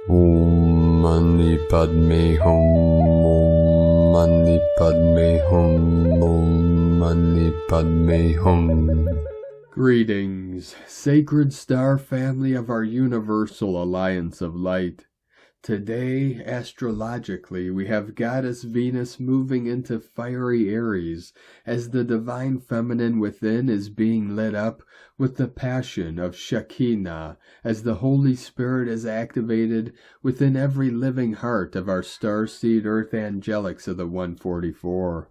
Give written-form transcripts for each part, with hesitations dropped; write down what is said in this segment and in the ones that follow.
Om Mani Padme Hum, Om Mani Padme Hum, Om Mani Padme Hum. Greetings, sacred star family of our universal alliance of light. Today, astrologically, we have Goddess Venus moving into fiery Aries as the divine feminine within is being lit up with the passion of Shekinah as the Holy Spirit is activated within every living heart of our starseed earth angelics of the 144.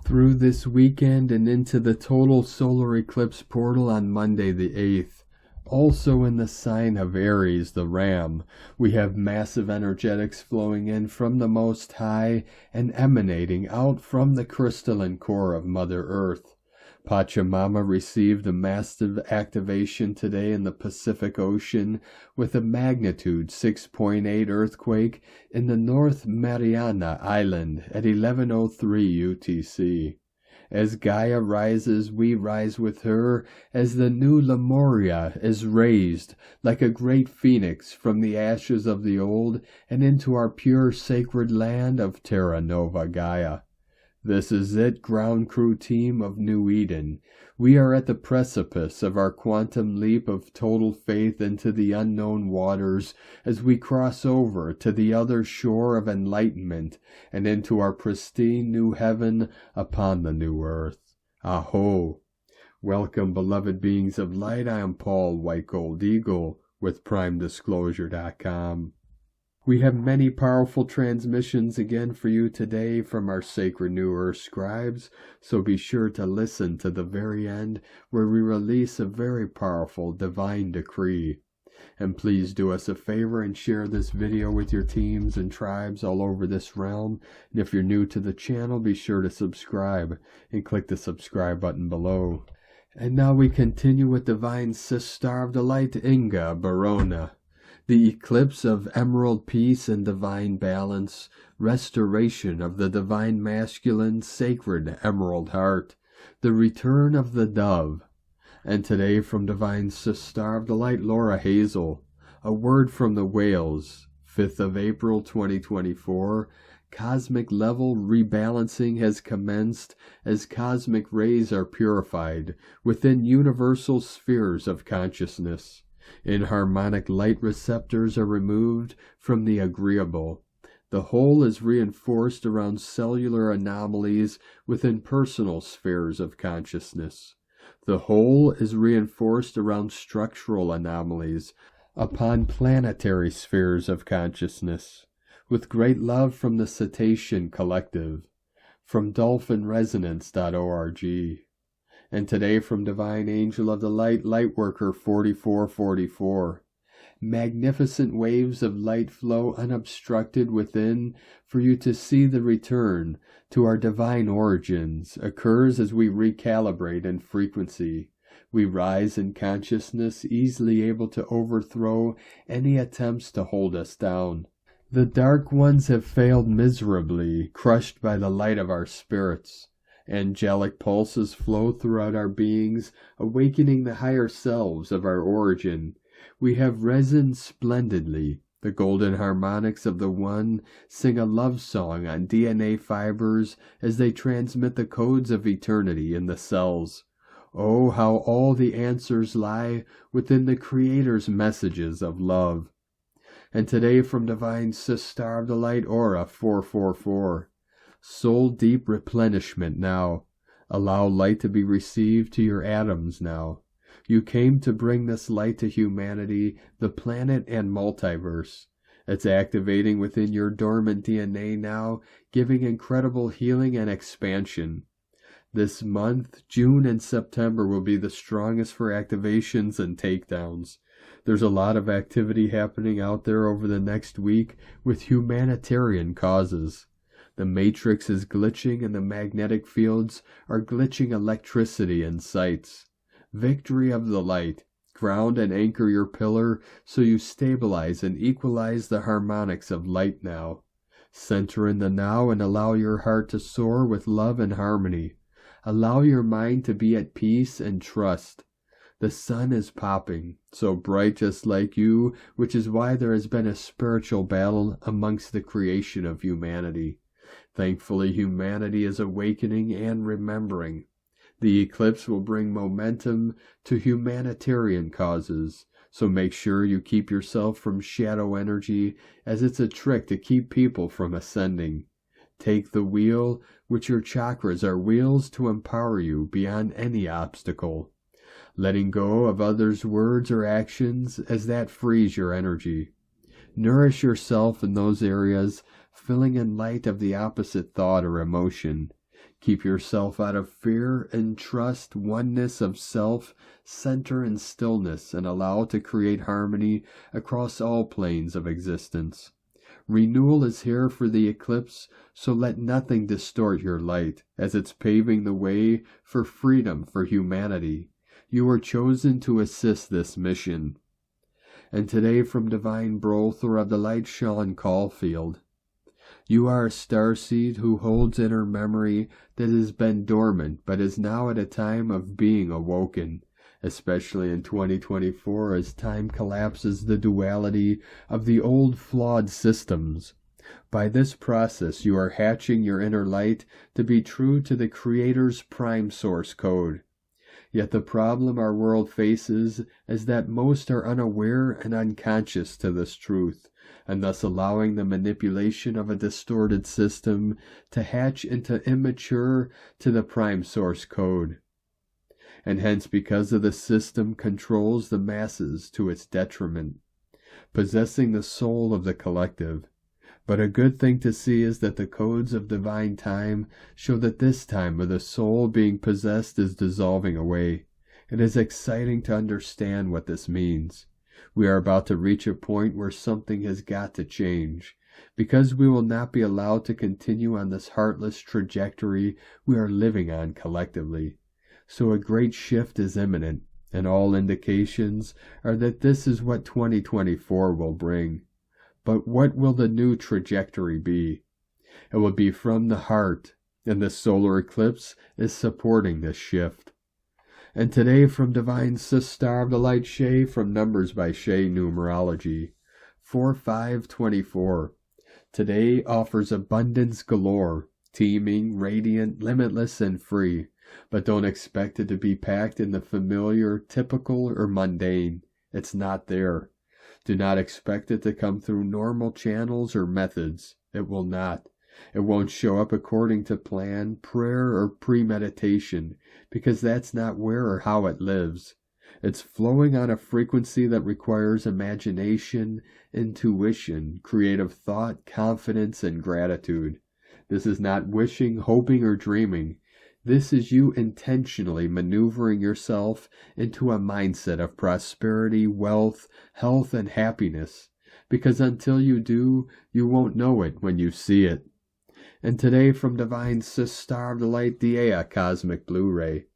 Through this weekend and into the total solar eclipse portal on Monday the 8th, also in the sign of Aries, the Ram, we have massive energetics flowing in from the Most High and emanating out from the crystalline core of Mother Earth. Pachamama received a massive activation today in the Pacific Ocean with a magnitude 6.8 earthquake in the North Mariana Island at 11:03 UTC. As Gaia rises, we rise with her, as the new Lemuria is raised like a great phoenix from the ashes of the old and into our pure sacred land of Terra Nova Gaia. This is it, ground crew team of New Eden. We are at the precipice of our quantum leap of total faith into the unknown waters as we cross over to the other shore of enlightenment and into our pristine new heaven upon the new earth. Aho! Welcome, beloved beings of light. I am Paul White Gold Eagle with PrimeDisclosure.com. We have many powerful transmissions again for you today from our sacred New Earth scribes, so be sure to listen to the very end where we release a very powerful divine decree. And please do us a favor and share this video with your teams and tribes all over this realm. And if you're new to the channel, be sure to subscribe and click the subscribe button below. And now we continue with Divine Sis Star of the Light, Inga Barona. The eclipse of emerald peace and divine balance, restoration of the divine masculine sacred emerald heart, the return of the dove. And today from Divine Sis Star of the Light, Laura Hazel, a word from the whales, 5th of April 2024, cosmic level rebalancing has commenced as cosmic rays are purified within universal spheres of consciousness. Inharmonic light receptors are removed from the agreeable. The whole is reinforced around cellular anomalies within personal spheres of consciousness. The whole is reinforced around structural anomalies upon planetary spheres of consciousness. With great love from the Cetacean Collective, from dolphinresonance.org. And today from Divine Angel of the Light, Lightworker 4444. Magnificent waves of light flow unobstructed within for you to see the return to our divine origins occurs as we recalibrate in frequency. We rise in consciousness, easily able to overthrow any attempts to hold us down. The dark ones have failed miserably, crushed by the light of our spirits. Angelic pulses flow throughout our beings, awakening the higher selves of our origin. We have risen splendidly. The golden harmonics of the One sing a love song on DNA fibers as they transmit the codes of eternity in the cells. Oh, how all the answers lie within the Creator's messages of love. And today from Divine Sis Star of the Light, Aura 444. Soul deep replenishment now. Allow light to be received to your atoms now. You came to bring this light to humanity, the planet and multiverse. It's activating within your dormant DNA now, giving incredible healing and expansion. This month, June and September, will be the strongest for activations and takedowns. There's a lot of activity happening out there over the next week with humanitarian causes. The matrix is glitching and the magnetic fields are glitching electricity in sites. Victory of the light. Ground and anchor your pillar so you stabilize and equalize the harmonics of light now. Center in the now and allow your heart to soar with love and harmony. Allow your mind to be at peace and trust. The sun is popping, so bright just like you, which is why there has been a spiritual battle amongst the creation of humanity. Thankfully, humanity is awakening and remembering. The eclipse will bring momentum to humanitarian causes, so make sure you keep yourself from shadow energy, as it's a trick to keep people from ascending. Take the wheel, which your chakras are wheels to empower you beyond any obstacle. Letting go of others' words or actions, as that frees your energy. Nourish yourself in those areas, filling in light of the opposite thought or emotion. Keep yourself out of fear and trust oneness of self, center and stillness, and allow to create harmony across all planes of existence. Renewal is here for the eclipse, so let nothing distort your light, as it's paving the way for freedom for humanity. You are chosen to assist this mission. And today from Divine Brother of the Light Sean Caulfield. You are a starseed who holds inner memory that has been dormant but is now at a time of being awoken, especially in 2024 as time collapses the duality of the old flawed systems. By this process you are hatching your inner light to be true to the Creator's prime source code. Yet the problem our world faces is that most are unaware and unconscious to this truth, and thus allowing the manipulation of a distorted system to hatch into immature to the prime source code. And hence, because of the system controls the masses to its detriment, possessing the soul of the collective. But a good thing to see is that the codes of divine time show that this time of the soul being possessed is dissolving away. It is exciting to understand what this means. We are about to reach a point where something has got to change, because we will not be allowed to continue on this heartless trajectory we are living on collectively. So a great shift is imminent, and all indications are that this is what 2024 will bring. But what will the new trajectory be? It will be from the heart, and the solar eclipse is supporting this shift. And today from Divine Sister of the Light Shay from Numbers by Shay Numerology, 4/5/24. Today offers abundance galore, teeming, radiant, limitless, and free. But don't expect it to be packed in the familiar, typical, or mundane. It's not there. Do not expect it to come through normal channels or methods. It will not. It won't show up according to plan, prayer, or premeditation, because that's not where or how it lives. It's flowing on a frequency that requires imagination, intuition, creative thought, confidence, and gratitude. This is not wishing, hoping, or dreaming. This is you intentionally maneuvering yourself into a mindset of prosperity, wealth, health, and happiness, because until you do, you won't know it when you see it. And today from Divine Sister of the Light, the Ea Cosmic Blu-ray.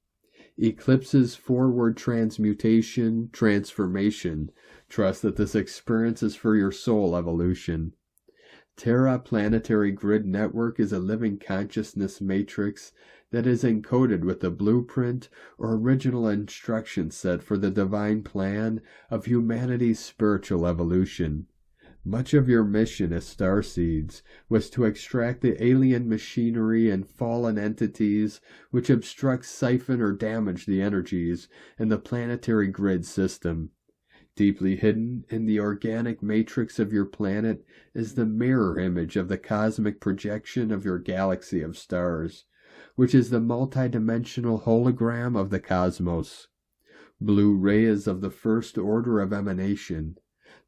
Eclipses forward transmutation, transformation. Trust that this experience is for your soul evolution. Terra Planetary Grid Network is a living consciousness matrix that is encoded with the blueprint or original instruction set for the divine plan of humanity's spiritual evolution. Much of your mission as starseeds was to extract the alien machinery and fallen entities which obstruct, siphon, or damage the energies in the planetary grid system. Deeply hidden in the organic matrix of your planet is the mirror image of the cosmic projection of your galaxy of stars, which is the multidimensional hologram of the cosmos. Blue-ray is of the first order of emanation.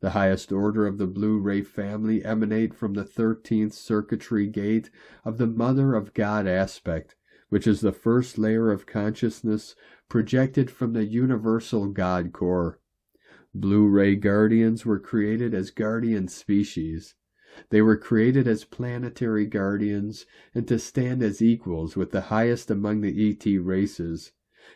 The highest order of the Blue-ray family emanate from the 13th circuitry gate of the Mother of God aspect, which is the first layer of consciousness projected from the universal God core. Blue-ray guardians were created as guardian species. They were created as planetary guardians and to stand as equals with the highest among the ET races.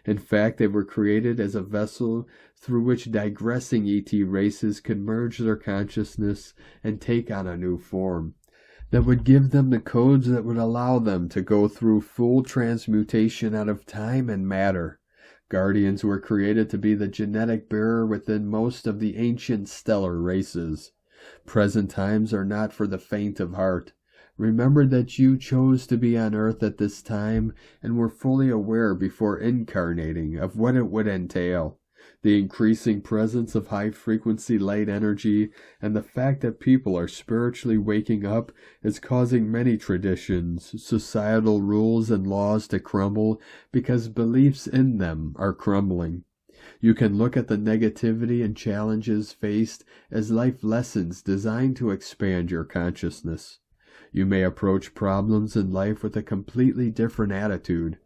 In fact, they were created as a vessel through which digressing ET races could merge their consciousness and take on a new form that would give them the codes that would allow them to go through full transmutation out of time and matter. Guardians were created to be the genetic bearer within most of the ancient stellar races. Present times are not for the faint of heart. Remember that you chose to be on Earth at this time and were fully aware before incarnating of what it would entail. The increasing presence of high-frequency light energy and the fact that people are spiritually waking up is causing many traditions, societal rules, and laws to crumble because beliefs in them are crumbling. You can look at the negativity and challenges faced as life lessons designed to expand your consciousness. You may approach problems in life with a completely different attitude.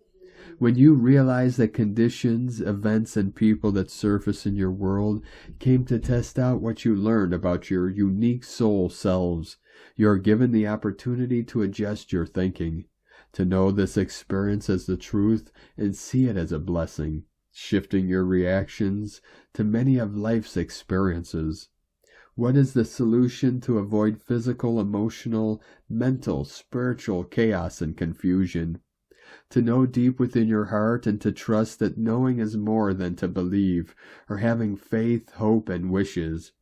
When you realize that conditions, events, and people that surface in your world came to test out what you learned about your unique soul selves, you are given the opportunity to adjust your thinking, to know this experience as the truth and see it as a blessing, shifting your reactions to many of life's experiences. What is the solution to avoid physical, emotional, mental, spiritual chaos and confusion? To know deep within your heart and to trust that knowing is more than to believe, or having faith, hope, and wishes.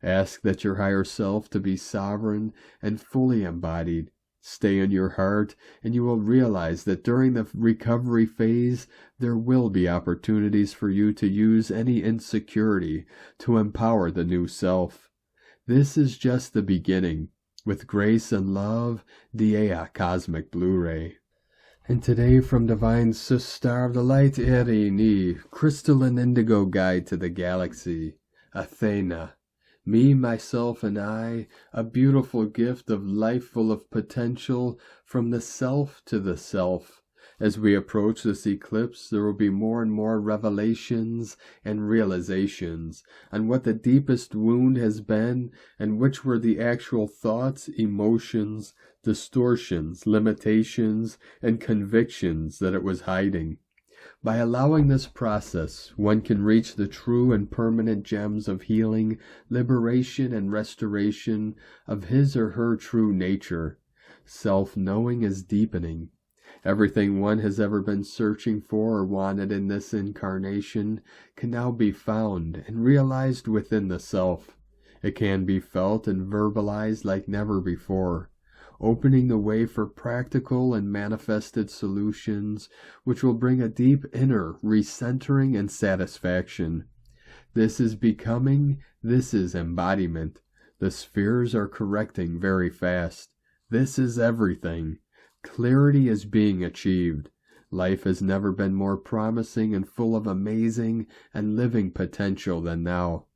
Ask that your higher self to be sovereign and fully embodied. Stay in your heart, and you will realize that during the recovery phase, there will be opportunities for you to use any insecurity to empower the new self. This is just the beginning. With grace and love, Dia Cosmic Blu-ray. And today from Divine Sister of the Light, Erini, Crystalline Indigo Guide to the Galaxy, Athena. Me, myself, and I, a beautiful gift of life full of potential from the self to the self. As we approach this eclipse, there will be more and more revelations and realizations on what the deepest wound has been and which were the actual thoughts, emotions, distortions, limitations, and convictions that it was hiding. By allowing this process, one can reach the true and permanent gems of healing, liberation, and restoration of his or her true nature. Self-knowing is deepening. Everything one has ever been searching for or wanted in this incarnation can now be found and realized within the self. It can be felt and verbalized like never before, opening the way for practical and manifested solutions which will bring a deep inner recentering and satisfaction. This is becoming, this is embodiment. The spheres are correcting very fast. This is everything. Clarity is being achieved. Life has never been more promising and full of amazing and living potential than now.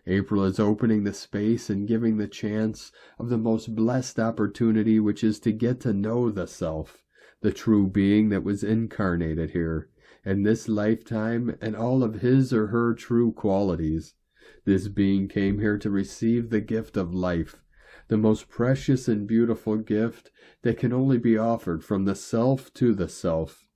April is opening the space and giving the chance of the most blessed opportunity, which is to get to know the self, the true being that was incarnated here, in this lifetime, and all of his or her true qualities. This being came here to receive the gift of life, the most precious and beautiful gift that can only be offered from the self to the self.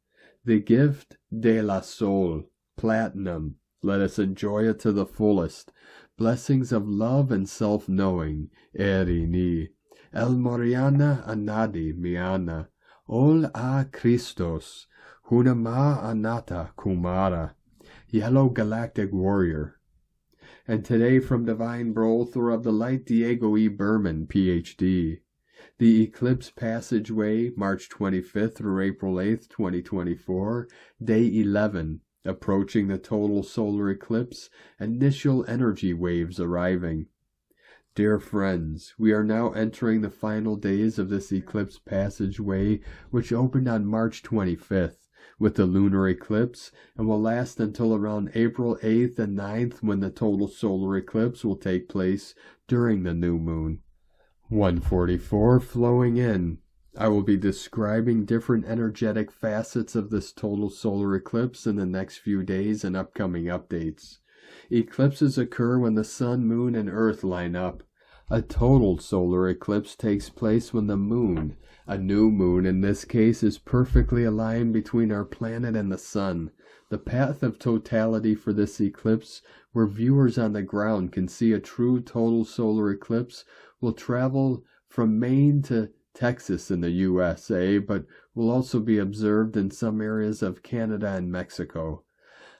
The gift de la soul, platinum. Let us enjoy it to the fullest. Blessings of love and self-knowing, Erini. El Moriana Anadi Miana. Ol a Christos. Hunama Anata Kumara. Yellow Galactic Warrior. And today from Divine Brother of the Light, Diego E. Berman, Ph.D. The Eclipse Passageway, March 25th through April 8th, 2024, Day 11, approaching the total solar eclipse, initial energy waves arriving. Dear friends, we are now entering the final days of this eclipse passageway, which opened on March 25th. With the lunar eclipse, and will last until around April 8th and 9th, when the total solar eclipse will take place during the new moon. 144 flowing in. I will be describing different energetic facets of this total solar eclipse in the next few days and upcoming updates. Eclipses occur when the sun, moon, and earth line up. A total solar eclipse takes place when the moon, a new moon in this case, is perfectly aligned between our planet and the sun. The path of totality for this eclipse, where viewers on the ground can see a true total solar eclipse, will travel from Maine to Texas in the USA, but will also be observed in some areas of Canada and Mexico.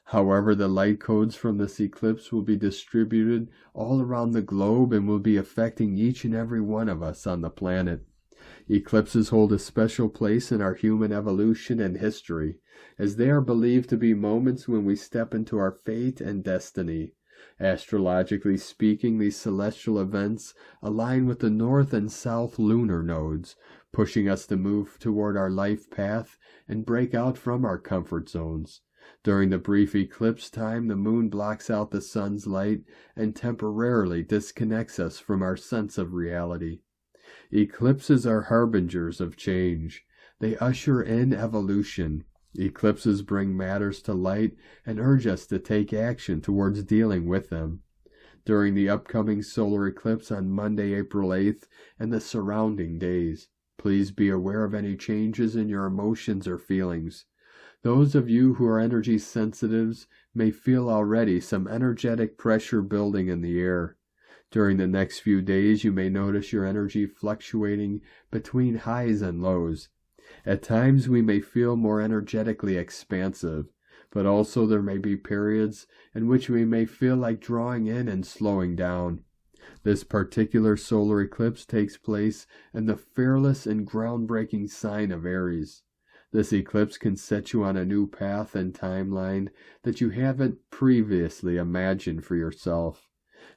However, the light codes from this eclipse will be distributed all around the globe and will be affecting each and every one of us on the planet. Eclipses hold a special place in our human evolution and history, as they are believed to be moments when we step into our fate and destiny. Astrologically speaking, these celestial events align with the north and south lunar nodes, pushing us to move toward our life path and break out from our comfort zones. During the brief eclipse time, the moon blocks out the sun's light and temporarily disconnects us from our sense of reality. Eclipses are harbingers of change. They usher in evolution. Eclipses bring matters to light and urge us to take action towards dealing with them. During the upcoming solar eclipse on Monday, April 8th, and the surrounding days, please be aware of any changes in your emotions or feelings. Those of you who are energy sensitives may feel already some energetic pressure building in the air. During the next few days, you may notice your energy fluctuating between highs and lows. At times, we may feel more energetically expansive, but also there may be periods in which we may feel like drawing in and slowing down. This particular solar eclipse takes place in the fearless and groundbreaking sign of Aries. This eclipse can set you on a new path and timeline that you haven't previously imagined for yourself.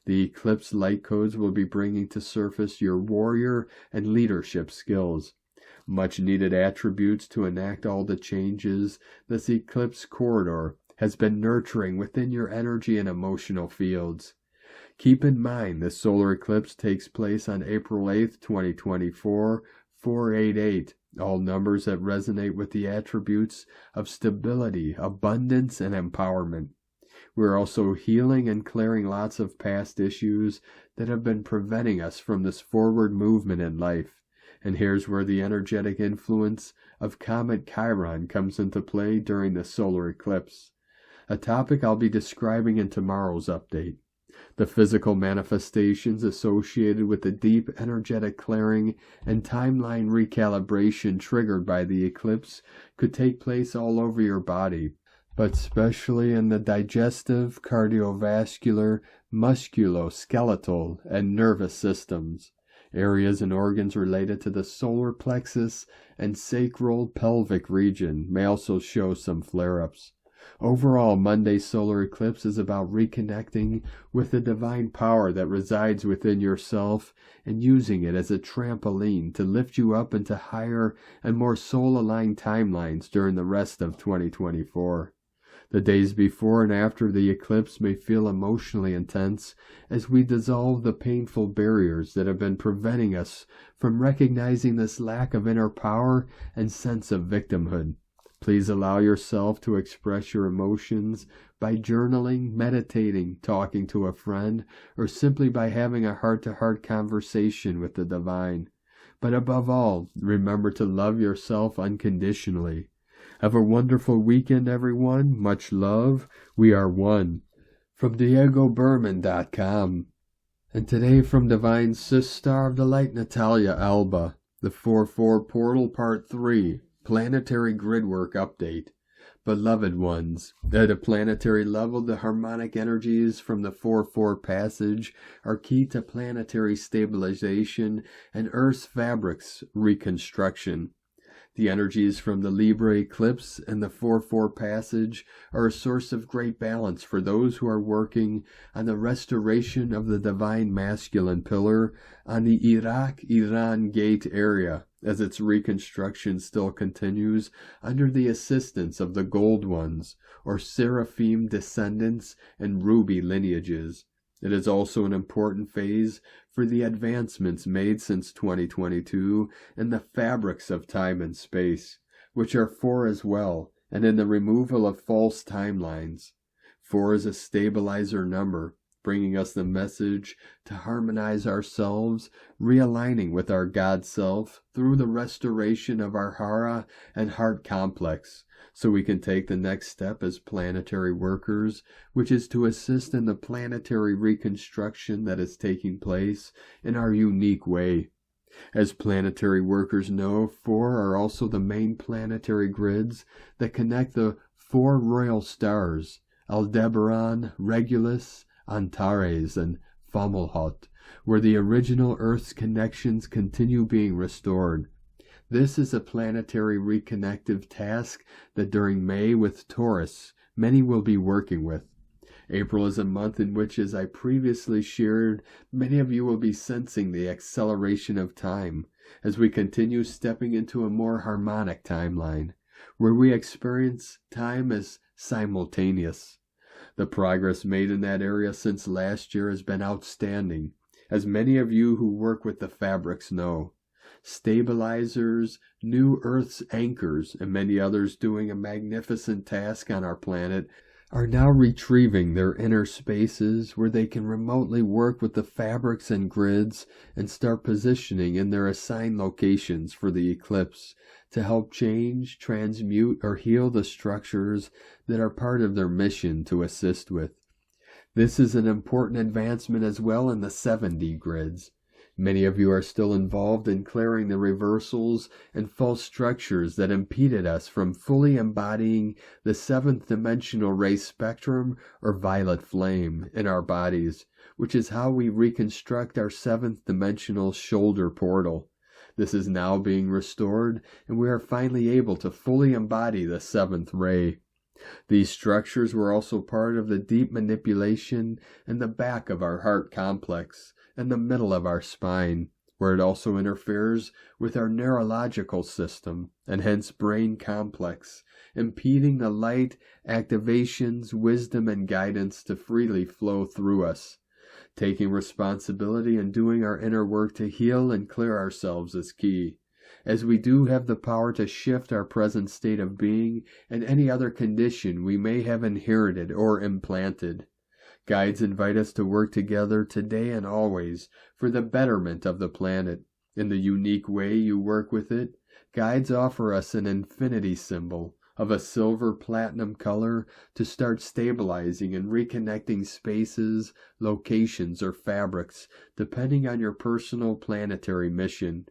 The eclipse light codes will be bringing to surface your warrior and leadership skills, much needed attributes to enact all the changes this eclipse corridor has been nurturing within your energy and emotional fields. Keep in mind this solar eclipse takes place on April 8th, 2024, 488, all numbers that resonate with the attributes of stability, abundance, and empowerment. We're also healing and clearing lots of past issues that have been preventing us from this forward movement in life. And here's where the energetic influence of Comet Chiron comes into play during the solar eclipse, a topic I'll be describing in tomorrow's update. The physical manifestations associated with the deep energetic clearing and timeline recalibration triggered by the eclipse could take place all over your body, but especially in the digestive, cardiovascular, musculoskeletal, and nervous systems. Areas and organs related to the solar plexus and sacral pelvic region may also show some flare-ups. Overall, Monday's solar eclipse is about reconnecting with the divine power that resides within yourself and using it as a trampoline to lift you up into higher and more soul-aligned timelines during the rest of 2024. The days before and after the eclipse may feel emotionally intense as we dissolve the painful barriers that have been preventing us from recognizing this lack of inner power and sense of victimhood. Please allow yourself to express your emotions by journaling, meditating, talking to a friend, or simply by having a heart-to-heart conversation with the divine. But above all, remember to love yourself unconditionally. Have a wonderful weekend, everyone. Much love. We are one. From DiegoBerman.com. And today from Divine Sis Star of the Light, Natalia Alba, the 4-4 Portal Part 3, Planetary Gridwork Update. Beloved ones, at a planetary level, the harmonic energies from the 4-4 passage are key to planetary stabilization and Earth's fabric's reconstruction. The energies from the Libra eclipse and the 4-4 passage are a source of great balance for those who are working on the restoration of the divine masculine pillar on the Iraq-Iran gate area, as its reconstruction still continues under the assistance of the Gold Ones, or Seraphim descendants and Ruby lineages. It is also an important phase for the advancements made since 2022 in the fabrics of time and space, which are 4 as well, and in the removal of false timelines. 4 is a stabilizer number, bringing us the message to harmonize ourselves, realigning with our God self through the restoration of our Hara and heart complex, so we can take the next step as planetary workers, which is to assist in the planetary reconstruction that is taking place in our unique way. As planetary workers know, 4 are also the main planetary grids that connect the 4 royal stars Aldebaran, Regulus, Antares, and Fomalhaut, where the original Earth's connections continue being restored. This is a planetary reconnective task that during May with Taurus, many will be working with. April is a month in which, as I previously shared, many of you will be sensing the acceleration of time as we continue stepping into a more harmonic timeline, where we experience time as simultaneous. The progress made in that area since last year has been outstanding, as many of you who work with the fabrics know. Stabilizers, new Earth's anchors, and many others doing a magnificent task on our planet are now retrieving their inner spaces where they can remotely work with the fabrics and grids and start positioning in their assigned locations for the eclipse to help change, transmute, or heal the structures that are part of their mission to assist with. This is an important advancement as well in the 7D grids. Many of you are still involved in clearing the reversals and false structures that impeded us from fully embodying the 7th dimensional ray spectrum or violet flame in our bodies, which is how we reconstruct our 7th dimensional shoulder portal. This is now being restored, and we are finally able to fully embody the 7th ray. These structures were also part of the deep manipulation in the back of our heart complex and the middle of our spine, where it also interferes with our neurological system and hence brain complex, impeding the light, activations, wisdom, and guidance to freely flow through us. Taking responsibility and doing our inner work to heal and clear ourselves is key, as we do have the power to shift our present state of being and any other condition we may have inherited or implanted. Guides invite us to work together today and always for the betterment of the planet. In the unique way you work with it, guides offer us an infinity symbol of a silver platinum color to start stabilizing and reconnecting spaces, locations, or fabrics, depending on your personal planetary mission,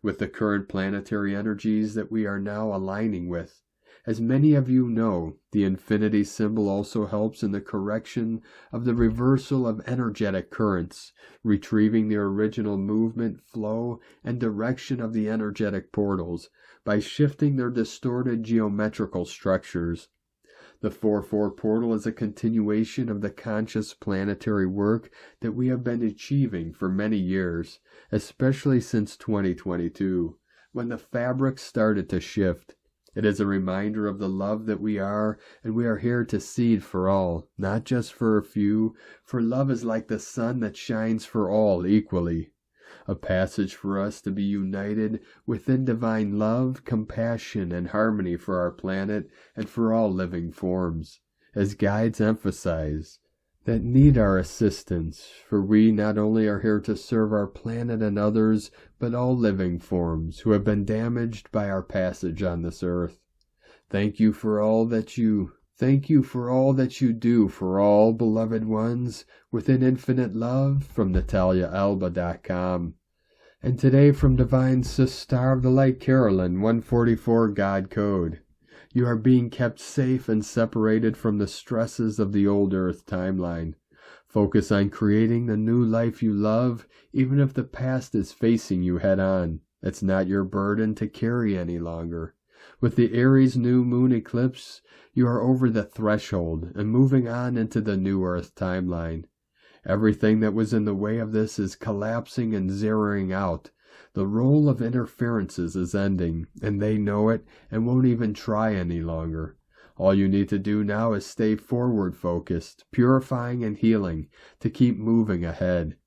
with the current planetary energies that we are now aligning with. As many of you know, the infinity symbol also helps in the correction of the reversal of energetic currents, retrieving the original movement, flow, and direction of the energetic portals by shifting their distorted geometrical structures. The 4-4 portal is a continuation of the conscious planetary work that we have been achieving for many years, especially since 2022, when the fabric started to shift. It is a reminder of the love that we are, and we are here to seed for all, not just for a few, for love is like the sun that shines for all equally. A passage for us to be united within divine love, compassion, and harmony for our planet and for all living forms, as guides emphasize, that need our assistance, for we not only are here to serve our planet and others, but all living forms who have been damaged by our passage on this earth. Thank you for all that you do for all beloved ones within infinite love from NataliaAlba.com. And today from Divine Sis Star of the Light Carolyn 144 God Code. You are being kept safe and separated from the stresses of the old Earth timeline. Focus on creating the new life you love, even if the past is facing you head on. It's not your burden to carry any longer. With the Aries new moon eclipse, you are over the threshold and moving on into the new Earth timeline. Everything that was in the way of this is collapsing and zeroing out. The role of interferences is ending, and they know it and won't even try any longer. All you need to do now is stay forward-focused, purifying and healing, to keep moving ahead.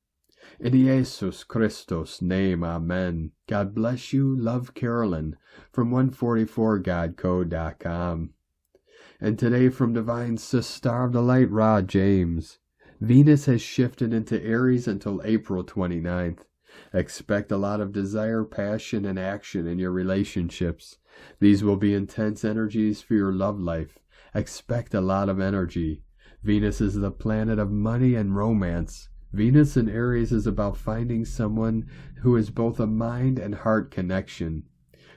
In Jesus Christos' name, Amen. God bless you. Love, Carolyn, from 144godcode.com. And today from Divine Sis Star of the Light, Ra James. Venus has shifted into Aries until April 29th. Expect a lot of desire, passion, and action in your relationships. These will be intense energies for your love life. Expect a lot of energy. Venus is the planet of money and romance. Venus in Aries is about finding someone who is both a mind and heart connection.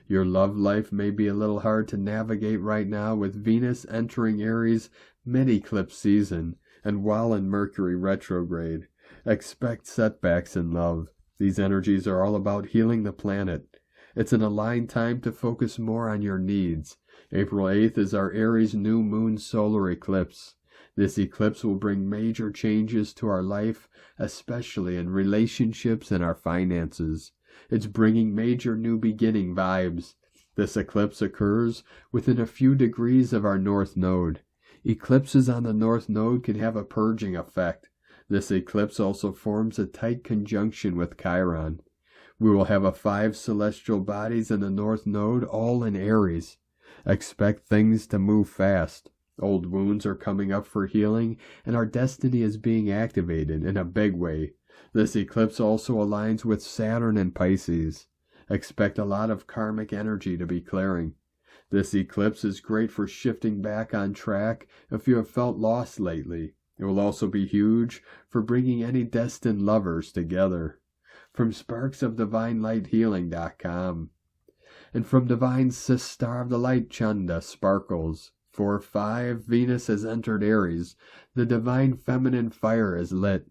Your love life may be a little hard to navigate right now with Venus entering Aries mid-eclipse season, and while in Mercury retrograde. Expect setbacks in love. These energies are all about healing the planet. It's an aligned time to focus more on your needs. April 8th is our Aries new moon solar eclipse. This eclipse will bring major changes to our life, especially in relationships and our finances. It's bringing major new beginning vibes. This eclipse occurs within a few degrees of our North Node. Eclipses on the North Node can have a purging effect. This eclipse also forms a tight conjunction with Chiron. We will have 5 celestial bodies in the North Node, all in Aries. Expect things to move fast. Old wounds are coming up for healing, and our destiny is being activated in a big way. This eclipse also aligns with Saturn and Pisces. Expect a lot of karmic energy to be clearing. This eclipse is great for shifting back on track if you have felt lost lately. It will also be huge for bringing any destined lovers together. From sparksofdivinelighthealing.com. And from Divine Sis Star of the Light Chanda Sparkles. 4-5, Venus has entered Aries. The divine feminine fire is lit.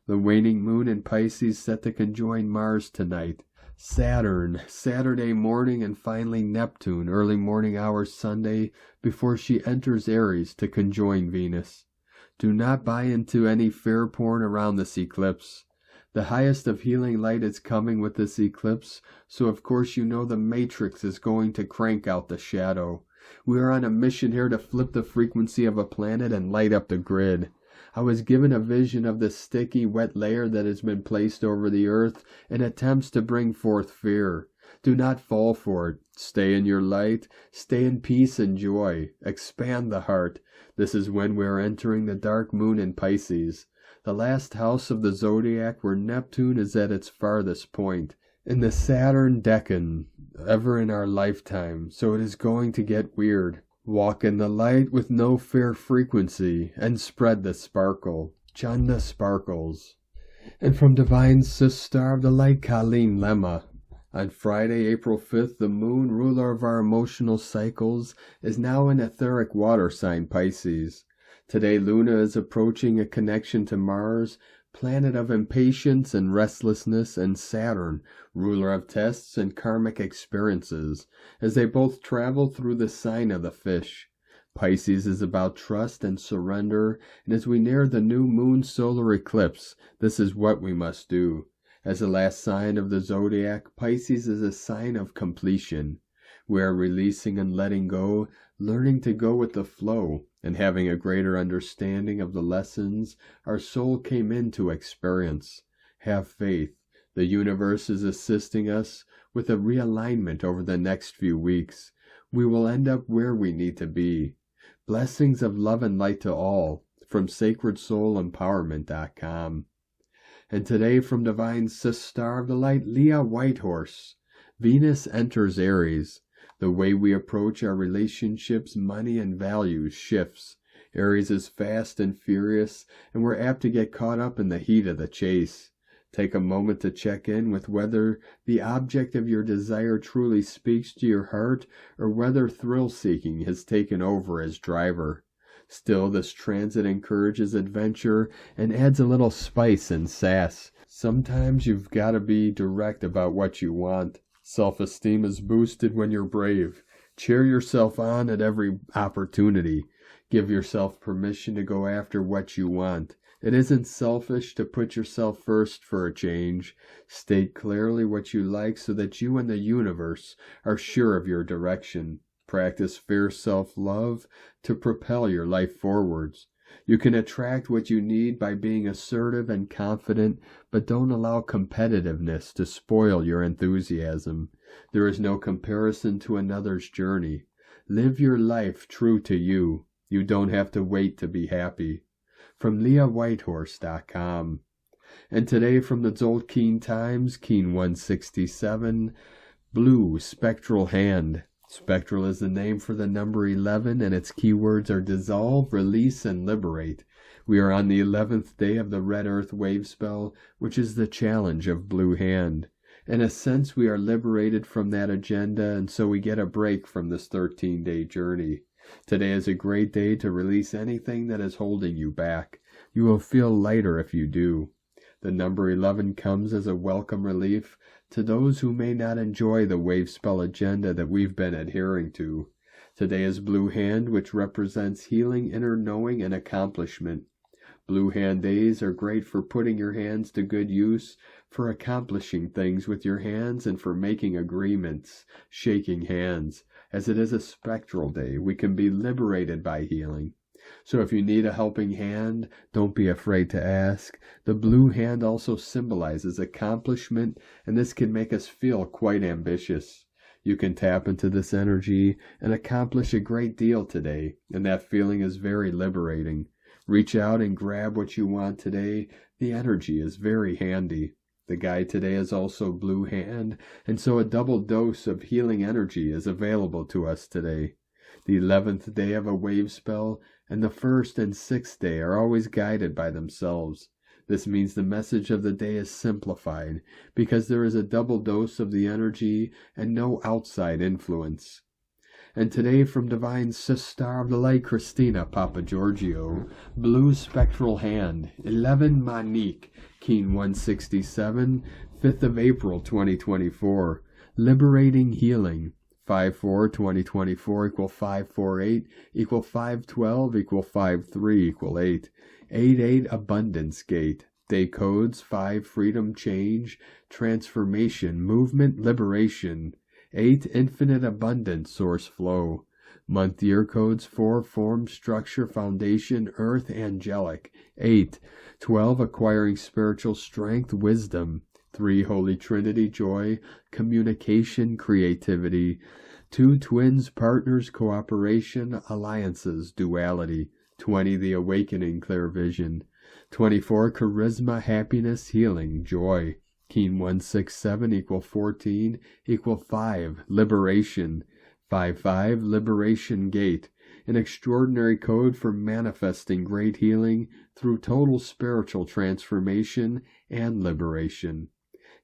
The waning moon in Pisces set to conjoin Mars tonight. Saturn, Saturday morning, and finally Neptune, early morning hours Sunday, before she enters Aries to conjoin Venus. Do not buy into any fair porn around this eclipse. The highest of healing light is coming with this eclipse, so of course you know the matrix is going to crank out the shadow. We are on a mission here to flip the frequency of a planet and light up the grid. I was given a vision of the sticky, wet layer that has been placed over the earth in attempts to bring forth fear. Do not fall for it. Stay in your light. Stay in peace and joy. Expand the heart. This is when we are entering the dark moon in Pisces, the last house of the zodiac where Neptune is at its farthest point. In the Saturn Decan, ever in our lifetime, so it is going to get weird. Walk in the light with no fair frequency, and spread the sparkle. Chanda Sparkles. And from Divine Sis Star of the Light, Colleen Lemma. On Friday, April 5th, the moon, ruler of our emotional cycles, is now in etheric water sign Pisces. Today, Luna is approaching a connection to Mars, planet of impatience and restlessness, and Saturn, ruler of tests and karmic experiences, as they both travel through the sign of the fish. Pisces is about trust and surrender, and as we near the new moon solar eclipse, this is what we must do. As the last sign of the zodiac, Pisces is a sign of completion. We are releasing and letting go, learning to go with the flow, and having a greater understanding of the lessons our soul came in to experience. Have faith. The universe is assisting us with a realignment over the next few weeks. We will end up where we need to be. Blessings of love and light to all, from sacredsoulempowerment.com. And today from Divine Sis Star of the Light, Leah Whitehorse. Venus enters Aries. The way we approach our relationships, money, and values shifts. Aries is fast and furious, and we're apt to get caught up in the heat of the chase. Take a moment to check in with whether the object of your desire truly speaks to your heart, or whether thrill-seeking has taken over as driver. Still, this transit encourages adventure and adds a little spice and sass. Sometimes you've got to be direct about what you want. Self-esteem is boosted when you're brave. Cheer yourself on at every opportunity. Give yourself permission to go after what you want. It isn't selfish to put yourself first for a change. State clearly what you like so that you and the universe are sure of your direction. Practice fierce self-love to propel your life forwards. You can attract what you need by being assertive and confident, but don't allow competitiveness to spoil your enthusiasm. There is no comparison to another's journey. Live your life true to you. You don't have to wait to be happy. From LeahWhitehorse.com. And today from the Zolkeen Times, Keen 167, Blue Spectral Hand. Spectral is the name for the number 11, and its keywords are dissolve, release, and liberate. We are on the 11th day of the Red Earth Wave Spell, which is the challenge of Blue Hand. In a sense, we are liberated from that agenda, and so we get a break from this 13-day journey. Today is a great day to release anything that is holding you back. You will feel lighter if you do. The number 11 comes as a welcome relief to those who may not enjoy the wave spell agenda that we've been adhering to. Today is Blue Hand, which represents healing, inner knowing, and accomplishment. Blue Hand days are great for putting your hands to good use, for accomplishing things with your hands, and for making agreements, shaking hands. As it is a spectral day, we can be liberated by healing. So if you need a helping hand, don't be afraid to ask. The blue hand also symbolizes accomplishment, and this can make us feel quite ambitious. You can tap into this energy and accomplish a great deal today, and that feeling is very liberating. Reach out and grab what you want today. The energy is very handy. The guide today is also Blue Hand, and so a double dose of healing energy is available to us today. The 11th day of a wave spell and the 1st and 6th day are always guided by themselves. This means the message of the day is simplified because there is a double dose of the energy and no outside influence. And today from Divine Sister of the Light Christina Papa Giorgio, Blue Spectral Hand, 11 Manique, Keen 167, 5th of April 2024, Liberating Healing, 5/4/2024 equal 548 equal 512 equal 53 equal 8, 88 Abundance Gate, day codes 5 Freedom Change, Transformation, Movement, Liberation, 8 Infinite Abundance Source Flow, month year codes 4 Form, Structure, Foundation, Earth, Angelic, 8 12 Acquiring Spiritual Strength, Wisdom, 3 Holy Trinity, Joy, Communication, Creativity, 2 Twins, Partners, Cooperation, Alliances, Duality, 20 The Awakening, Clear Vision, 24 Charisma, Happiness, Healing, Joy, Keen 167 equal 14 equal 5, Liberation, 5/5 Liberation Gate, an extraordinary code for manifesting great healing through total spiritual transformation and liberation.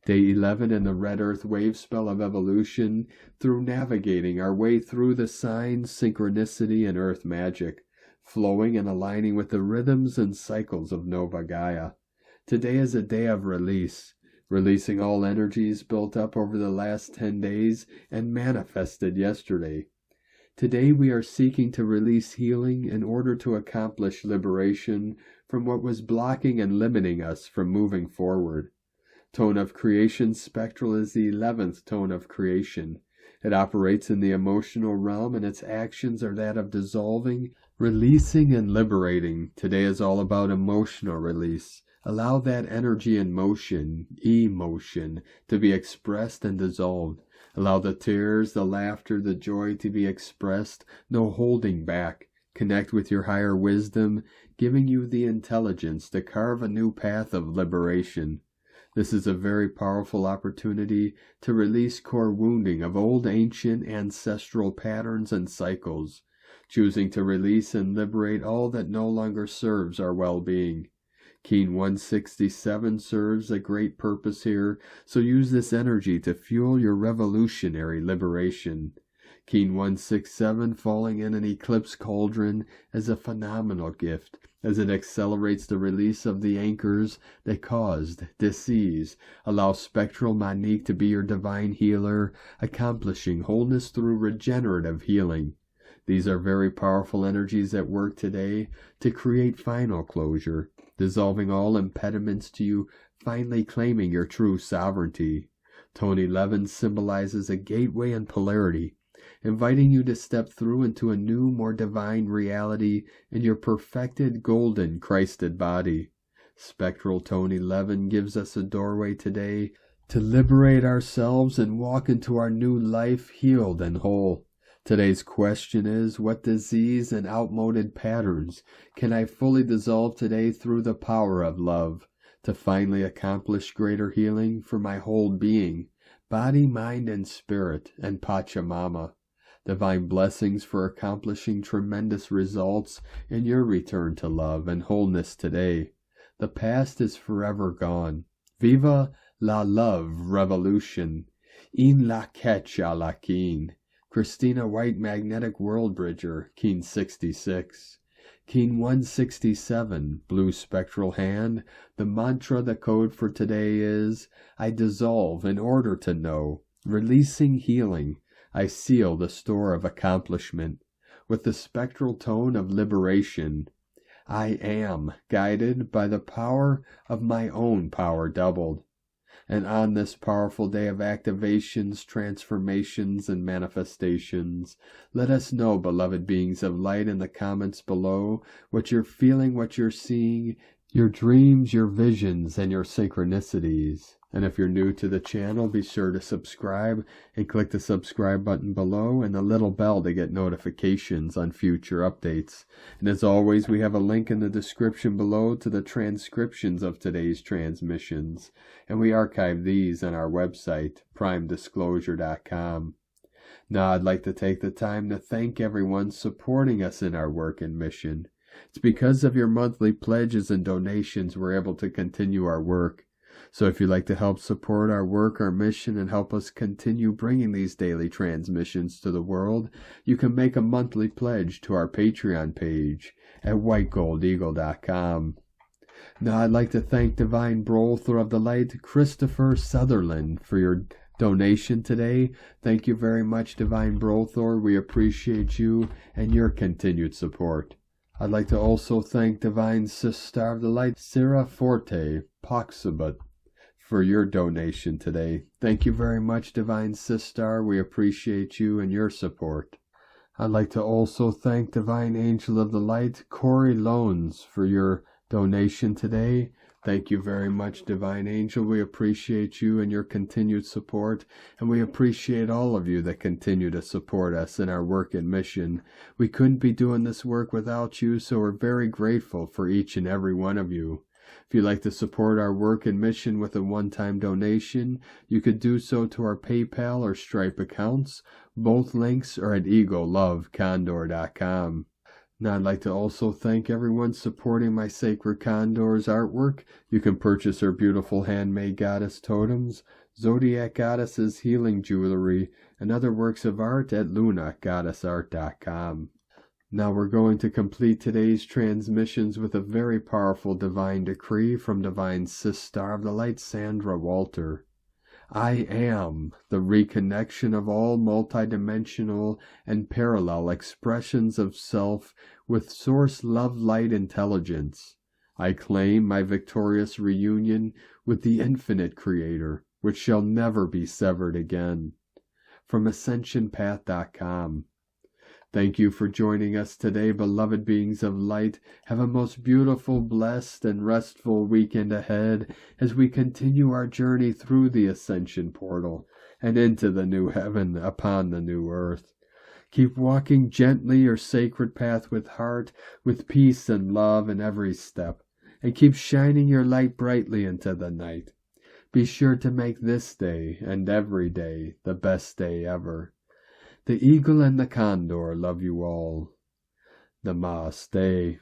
Day 11 in the Red Earth Wave Spell of Evolution, through navigating our way through the signs, synchronicity, and earth magic, flowing and aligning with the rhythms and cycles of Nova Gaia. Today is a day of release, releasing all energies built up over the last 10 days and manifested yesterday. Today we are seeking to release healing in order to accomplish liberation from what was blocking and limiting us from moving forward. Tone of Creation Spectral is the 11th tone of creation. It operates in the emotional realm, and its actions are that of dissolving, releasing, and liberating. Today is all about emotional release. Allow that energy in motion, emotion, to be expressed and dissolved. Allow the tears, the laughter, the joy to be expressed, no holding back. Connect with your higher wisdom, giving you the intelligence to carve a new path of liberation. This is a very powerful opportunity to release core wounding of old ancient ancestral patterns and cycles, choosing to release and liberate all that no longer serves our well-being. Keen 167 serves a great purpose here, so use this energy to fuel your revolutionary liberation. Keen 167 falling in an eclipse cauldron is a phenomenal gift, as it accelerates the release of the anchors that caused disease. Allow Spectral Manique to be your divine healer, accomplishing wholeness through regenerative healing. These are very powerful energies at work today to create final closure, dissolving all impediments to you finally claiming your true sovereignty. Tone 11 symbolizes a gateway and polarity, inviting you to step through into a new, more divine reality in your perfected, golden, Christed body. Spectral Tone 11 gives us a doorway today to liberate ourselves and walk into our new life healed and whole. Today's question is, what disease and outmoded patterns can I fully dissolve today through the power of love, to finally accomplish greater healing for my whole being, body, mind, and spirit, and Pachamama? Divine blessings for accomplishing tremendous results in your return to love and wholeness today. The past is forever gone. Viva la love revolution. In la quecha la queen. Christina White Magnetic World Bridger, Keen 66. Keen 167, Blue Spectral Hand. The mantra, the code for today is, I dissolve in order to know. Releasing healing, I seal the store of accomplishment. With the spectral tone of liberation, I am guided by the power of my own power doubled. And on this powerful day of activations, transformations, and manifestations, let us know, beloved beings of light, in the comments below, what you're feeling, what you're seeing, your dreams, your visions, and your synchronicities. And if you're new to the channel, be sure to subscribe and click the subscribe button below and the little bell to get notifications on future updates. And as always, we have a link in the description below to the transcriptions of today's transmissions. And we archive these on our website, primedisclosure.com. Now I'd like to take the time to thank everyone supporting us in our work and mission. It's because of your monthly pledges and donations we're able to continue our work. So if you'd like to help support our work, our mission, and help us continue bringing these daily transmissions to the world, you can make a monthly pledge to our Patreon page at whitegoldeagle.com. Now I'd like to thank Divine Brother of the Light, Christopher Sutherland, for your donation today. Thank you very much, Divine Brother. We appreciate you and your continued support. I'd like to also thank Divine Sister of the Light, Sara Forte Poxabut, for your donation today. Thank you very much, Divine Sister. We appreciate you and your support. I'd like to also thank Divine Angel of the Light, Cory L, for your donation today. Thank you very much, Divine Angel. We appreciate you and your continued support, and we appreciate all of you that continue to support us in our work and mission. We couldn't be doing this work without you, so we're very grateful for each and every one of you. If you'd like to support our work and mission with a one-time donation, you could do so to our PayPal or Stripe accounts. Both links are at egolovecondor.com. Now I'd like to also thank everyone supporting my Sacred Condor's artwork. You can purchase her beautiful handmade goddess totems, Zodiac Goddesses healing jewelry, and other works of art at lunagoddessart.com. Now we're going to complete today's transmissions with a very powerful divine decree from Divine Sister of the Light, Sandra Walter. I am the reconnection of all multidimensional and parallel expressions of self with Source Love Light Intelligence. I claim my victorious reunion with the Infinite Creator, which shall never be severed again. From AscensionPath.com. Thank you for joining us today, beloved beings of light. Have a most beautiful, blessed, and restful weekend ahead as we continue our journey through the Ascension Portal and into the new heaven upon the new earth. Keep walking gently your sacred path with heart, with peace and love in every step, and keep shining your light brightly into the night. Be sure to make this day and every day the best day ever. The Eagle and the Condor love you all. Namaste.